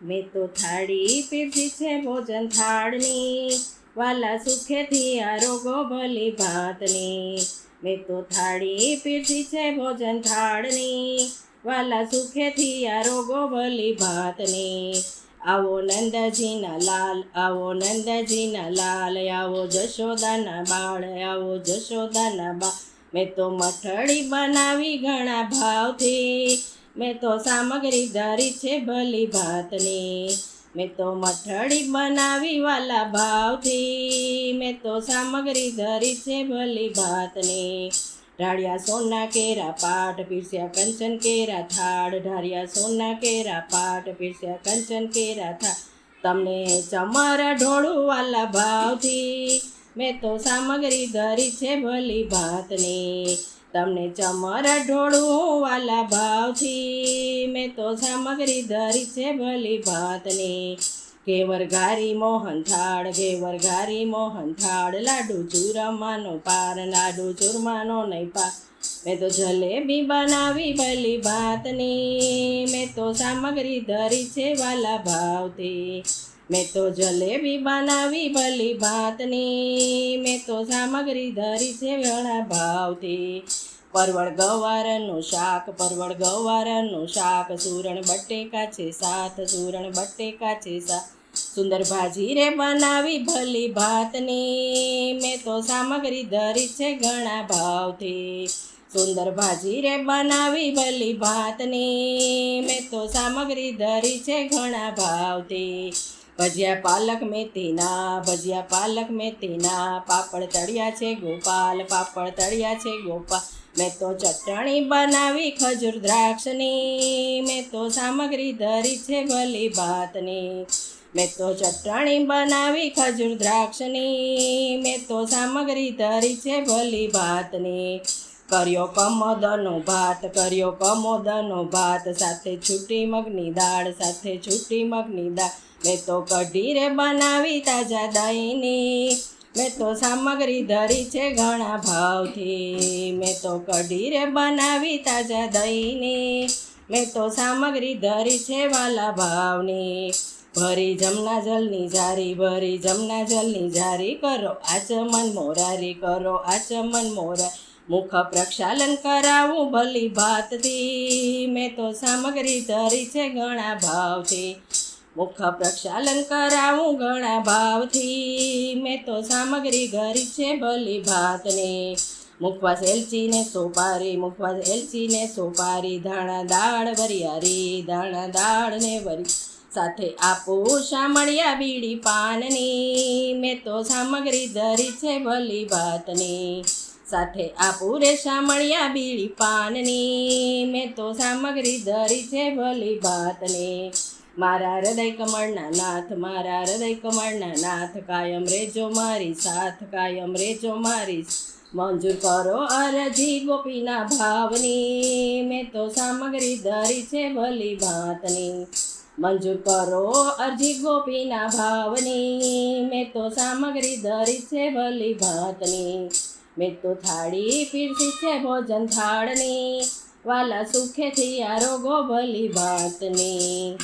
મેં તો થાળી પીરસી છે ભોજન થાળની, વાલા સુખેથી આરોગો ભલી ભાતની. મેં તો થાળી પીરસી છે ભોજન થાળની, વાલા સુખેથી આરોગો ભલી ભાતની. આવો નંદજીના લાલ, આવો નંદજીના લાલ, આવો જશોદાના બાળ, આવો જશોદાના બાળ. મેં તો મઠડી બનાવી ઘણા ભાવથી, મેં તો સામગ્રી ધરી છે ભલી ભાતની. મેં તો મઠડી બનાવી વાલા ભાવથી, મેં તો સામગ્રી ધરી છે ભલી ભાતની. ઢાળિયા સોના કેરા પાટ, પીરસ્યા કંચન કેરા થાળ, ઢાળિયા સોના કેરા પાટ, પીરસ્યા કંચન કેરા થાળ. તમને ચમર ઢોળું વાલા ભાવથી, મેં તો સામગ્રી ધરી છે ભલી ભાતની. તમને ચમર ઢોળું વાલા ભાવથી, મેં તો સામગ્રી ધરી છે ભલી ભાતની. ઘેવર ઘારી મોહન થાળ, ઘેવર ઘારી મોહન થાળ, લાડુ ચૂરમાનો પાર, લાડુ ચૂરમાનો નહીં પાર. મેં તો જલેબી બનાવી ભલી ભાતની, મેં તો સામગ્રી ધરી છે વાલા ભાવથી. મેં તો જલેબી બનાવી ભલી ભાતની, મેં તો સામગ્રી ધરી છે ઘણા ભાવથી. પરવળ ગવારનું શાક, પરવળ ગવારનું શાક, સુરણ બટેકા છે સાથ, સુરણ બટેકા છે સાથ. સુંદર ભાજી રે બનાવી ભલી ભાતની, મેં તો સામગ્રી ધરી છે ઘણા ભાવથી. સુંદર ભાજી રે બનાવી ભલી ભાતની, મેં તો સામગ્રી ધરી છે ઘણા ભાવથી. ભજીયા પાલક મેથીના, ભજીયા પાલક મેથીના, પાપડ તળિયા છે ગોપાલ, પાપડ તળિયા છે ગોપાલ. મેં તો ચટણી બનાવી ખજૂર દ્રાક્ષની, મેં તો સામગ્રી ધરી છે ભલી ભાતની. મેં તો ચટણી બનાવી ખજૂર દ્રાક્ષની, મેં તો સામગ્રી ધરી છે ભલી ભાતની. કર્યો કમોદનો ભાત, કર્યો કમોદનો ભાત, સાથે છૂટી મગની દાળ, સાથે છૂટી મગની દાળ. મેં તો કઢી રે બનાવી તાજા દહીંની, મેં તો સામગ્રી ધરી છે ઘણા ભાવથી. મેં તો કઢી રે બનાવી તાજા દહીંની, મેં તો સામગ્રી ધરી છે વાલા ભાવની. ભરી જમના જલની જારી, ભરી જમના જલની જારી, કરો આચમન મોરારી, કરો આચમન મોરારી. મુખ પ્રક્ષાલન કરાવું ભલી ભાતથી, મેં તો સામગ્રી ધરી છે ઘણા ભાવથી. મુખ પ્રક્ષાલન કરાવું ઘણા ભાવથી, મેં તો સામગ્રી ધરી છે ભલી ભાતની. મુખવાસ એલચીને સોપારી, મુખવાસ એલચીને સોપારી, ધાણા દાળ વરિયારી, ધાણા દાળ ને વરી. સાથે આપું શામળિયા બીડી પાનની, મેં તો સામગ્રી ધરી છે ભલી ભાતની. સાથે આપું રે શામળિયા બીડી પાનની, મેં તો સામગ્રી ધરી છે ભલી ભાતની. મારા હૃદય કમળના નાથ, મારા હૃદય કમળના નાથ, કાયમ રેજો મારી સાથ, કાયમ રેજો મારી. મંજૂર કરો અરજી ગોપીના ભાવની, મેં તો સામગ્રી ધરી છે ભલી ભાતની. મંજૂર કરો અરજી ગોપીના ભાવની, મેં તો સામગ્રી ધરી છે ભલી ભાતની. મેં તો થાળી પીરસી છે ભોજન થાળની, વાલા સુખેથી આરોગો ભલી ભાતની.